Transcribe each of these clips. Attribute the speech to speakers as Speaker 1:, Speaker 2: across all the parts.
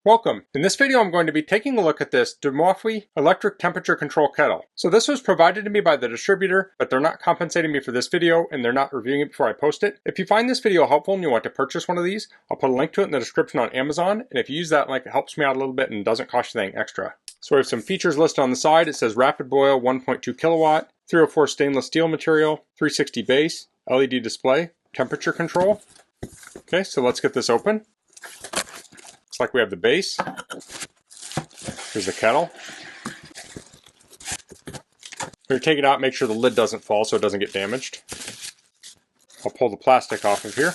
Speaker 1: Welcome. In this video I'm going to be taking a look at this DmofwHi electric temperature control kettle. So this was provided to me by the distributor, but they're not compensating me for this video and they're not reviewing it before I post it. If you find this video helpful and you want to purchase one of these, I'll put a link to it in the description on Amazon, and if you use that link it helps me out a little bit and doesn't cost you anything extra. So we have some features listed on the side. It says rapid boil 1.2 kilowatt, 304 stainless steel material, 360 base, LED display, temperature control. Okay, so let's get this open. Looks like we have the base. Here's the kettle. We're going to take it out, make sure the lid doesn't fall so it doesn't get damaged. I'll pull the plastic off of here.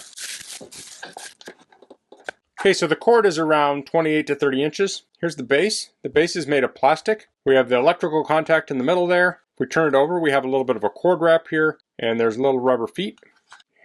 Speaker 1: Okay, so the cord is around 28 to 30 inches. Here's the base. The base is made of plastic. We have the electrical contact in the middle there. If we turn it over, we have a little bit of a cord wrap here, and there's little rubber feet.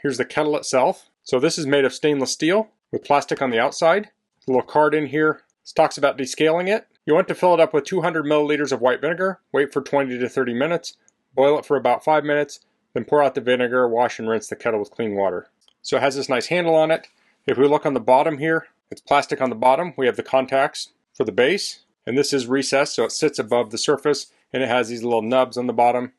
Speaker 1: Here's the kettle itself. So this is made of stainless steel with plastic on the outside. A little card in here. This talks about descaling it. You want to fill it up with 200 milliliters of white vinegar, wait for 20 to 30 minutes, boil it for about 5 minutes, then pour out the vinegar, wash and rinse the kettle with clean water. So it has this nice handle on it. If we look on the bottom here, it's plastic on the bottom. We have the contacts for the base, and this is recessed so it sits above the surface, and it has these little nubs on the bottom.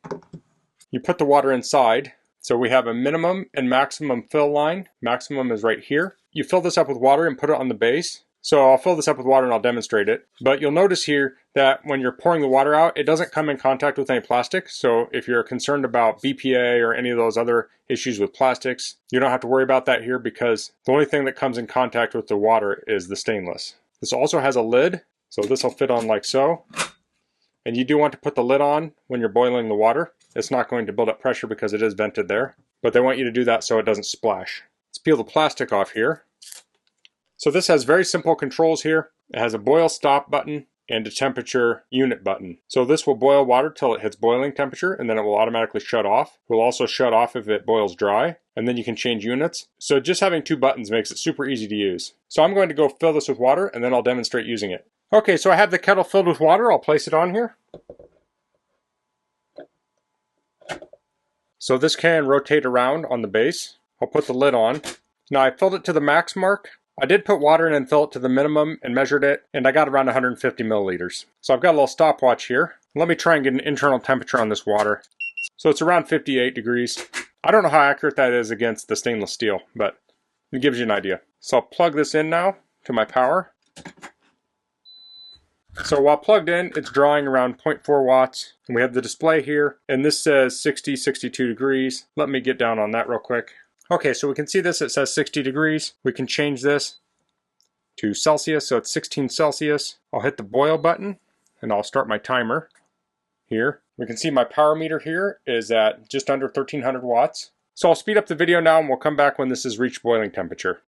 Speaker 1: You put the water inside. So we have a minimum and maximum fill line. Maximum is right here. You fill this up with water and put it on the base. So I'll fill this up with water and I'll demonstrate it. But you'll notice here that when you're pouring the water out, it doesn't come in contact with any plastic. So if you're concerned about BPA or any of those other issues with plastics, you don't have to worry about that here because the only thing that comes in contact with the water is the stainless. This also has a lid, so this will fit on like so. And you do want to put the lid on when you're boiling the water. It's not going to build up pressure because it is vented there, but they want you to do that so it doesn't splash. Let's peel the plastic off here. So this has very simple controls here. It has a boil stop button and a temperature unit button. So this will boil water till it hits boiling temperature and then it will automatically shut off. It will also shut off if it boils dry, and then you can change units. So just having two buttons makes it super easy to use. So I'm going to go fill this with water and then I'll demonstrate using it. Okay, so I have the kettle filled with water. I'll place it on here. So this can rotate around on the base. I'll put the lid on. Now I filled it to the max mark. I did put water in and fill it to the minimum and measured it, and I got around 150 milliliters. So I've got a little stopwatch here. Let me try and get an internal temperature on this water. So it's around 58 degrees. I don't know how accurate that is against the stainless steel, but it gives you an idea. So I'll plug this in now to my power. So while plugged in, it's drawing around 0.4 watts. And we have the display here, and this says 62 degrees. Let me get down on that real quick. Okay, so we can see this, it says 60 degrees. We can change this to Celsius, so it's 16 Celsius. I'll hit the boil button, and I'll start my timer here. We can see my power meter here is at just under 1300 watts. So I'll speed up the video now, and we'll come back when this has reached boiling temperature.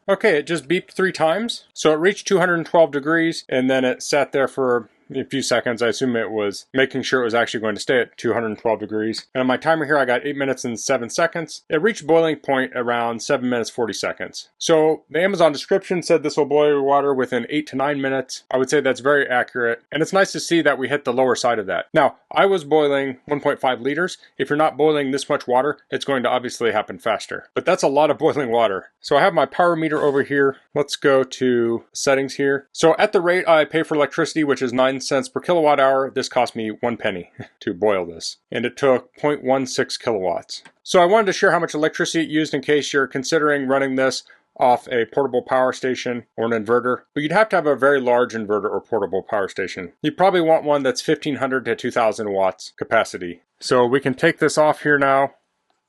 Speaker 1: Okay, it just beeped 3 times. So it reached 212 degrees and then it sat there for a few seconds. I assume it was making sure it was actually going to stay at 212 degrees. And on my timer here, I got 8 minutes and 7 seconds. It reached boiling point around 7 minutes 40 seconds. So the Amazon description said this will boil your water within 8 to 9 minutes. I would say that's very accurate. And it's nice to see that we hit the lower side of that. Now, I was boiling 1.5 liters. If you're not boiling this much water, it's going to obviously happen faster. But that's a lot of boiling water. So I have my power meter over here. Let's go to settings here. So at the rate I pay for electricity, which is 9 cents per kilowatt hour, this cost me 1 penny to boil this. And it took 0.16 kilowatts. So I wanted to share how much electricity it used in case you're considering running this off a portable power station or an inverter. But you'd have to have a very large inverter or portable power station. You probably want one that's 1500 to 2000 watts capacity. So we can take this off here now.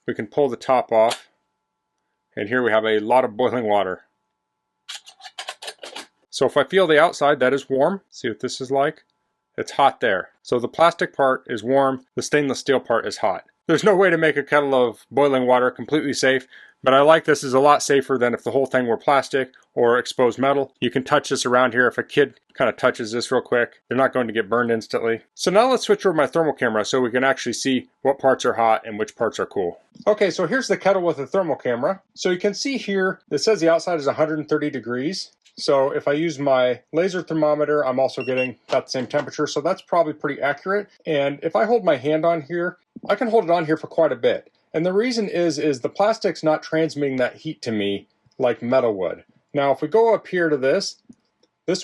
Speaker 1: We can pull the top off. And here we have a lot of boiling water. So if I feel the outside, that is warm. See what this is like? It's hot there. So the plastic part is warm, the stainless steel part is hot. There's no way to make a kettle of boiling water completely safe, but I like this is a lot safer than if the whole thing were plastic or exposed metal. You can touch this around here. If a kid kind of touches this real quick, they're not going to get burned instantly. So now let's switch over my thermal camera so we can actually see what parts are hot and which parts are cool. Okay, so here's the kettle with the thermal camera. So you can see here, it says the outside is 130 degrees. So if I use my laser thermometer, I'm also getting about the same temperature. So that's probably pretty accurate. And if I hold my hand on here I can hold it on here for quite a bit. And the reason is the plastic's not transmitting that heat to me like metal would. Now if we go up here to this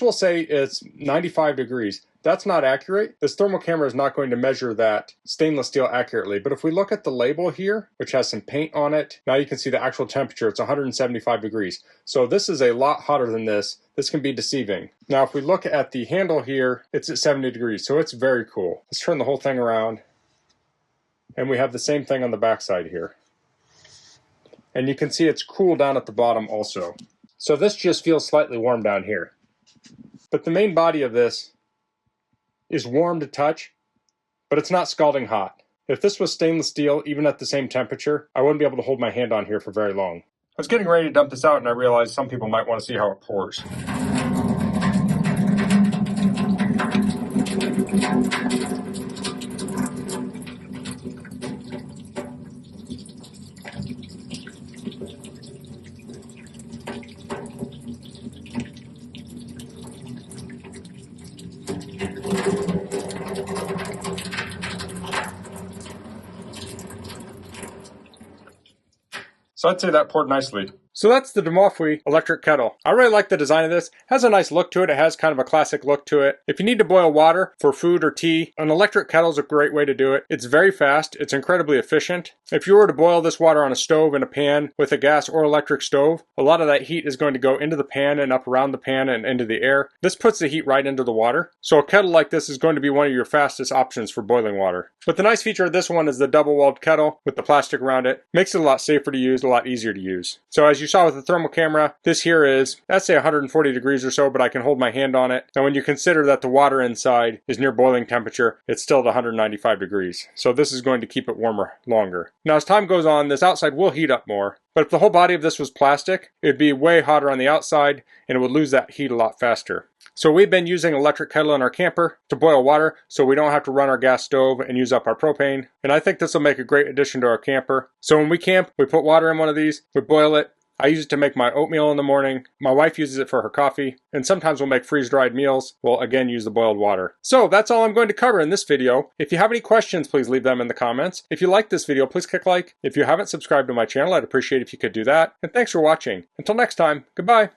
Speaker 1: will say it's 95 degrees. That's not accurate. This thermal camera is not going to measure that stainless steel accurately. But if we look at the label here, which has some paint on it, now you can see the actual temperature. It's 175 degrees. So this is a lot hotter than this. This can be deceiving. Now if we look at the handle here, it's at 70 degrees. So it's very cool. Let's turn the whole thing around. And we have the same thing on the back side here. And you can see it's cool down at the bottom also. So this just feels slightly warm down here. But the main body of this is warm to touch, but it's not scalding hot. If this was stainless steel, even at the same temperature, I wouldn't be able to hold my hand on here for very long. I was getting ready to dump this out and I realized some people might want to see how it pours. So I'd say that poured nicely. So that's the DmofwHi electric kettle. I really like the design of this. It has a nice look to it. It has kind of a classic look to it. If you need to boil water for food or tea, an electric kettle is a great way to do it. It's very fast. It's incredibly efficient. If you were to boil this water on a stove in a pan with a gas or electric stove, a lot of that heat is going to go into the pan and up around the pan and into the air. This puts the heat right into the water. So a kettle like this is going to be one of your fastest options for boiling water. But the nice feature of this one is the double-walled kettle with the plastic around it. Makes it a lot safer to use, a lot easier to use. So as you saw with the thermal camera, this here is, I'd say 140 degrees or so, but I can hold my hand on it. And when you consider that the water inside is near boiling temperature, it's still at 195 degrees. So this is going to keep it warmer longer. Now as time goes on, this outside will heat up more. But if the whole body of this was plastic, it'd be way hotter on the outside and it would lose that heat a lot faster. So we've been using an electric kettle in our camper to boil water so we don't have to run our gas stove and use up our propane. And I think this will make a great addition to our camper. So when we camp, we put water in one of these, we boil it. I use it to make my oatmeal in the morning. My wife uses it for her coffee. And sometimes we'll make freeze-dried meals. We'll again use the boiled water. So that's all I'm going to cover in this video. If you have any questions, please leave them in the comments. If you like this video, please click like. If you haven't subscribed to my channel, I'd appreciate if you could do that. And thanks for watching. Until next time, goodbye.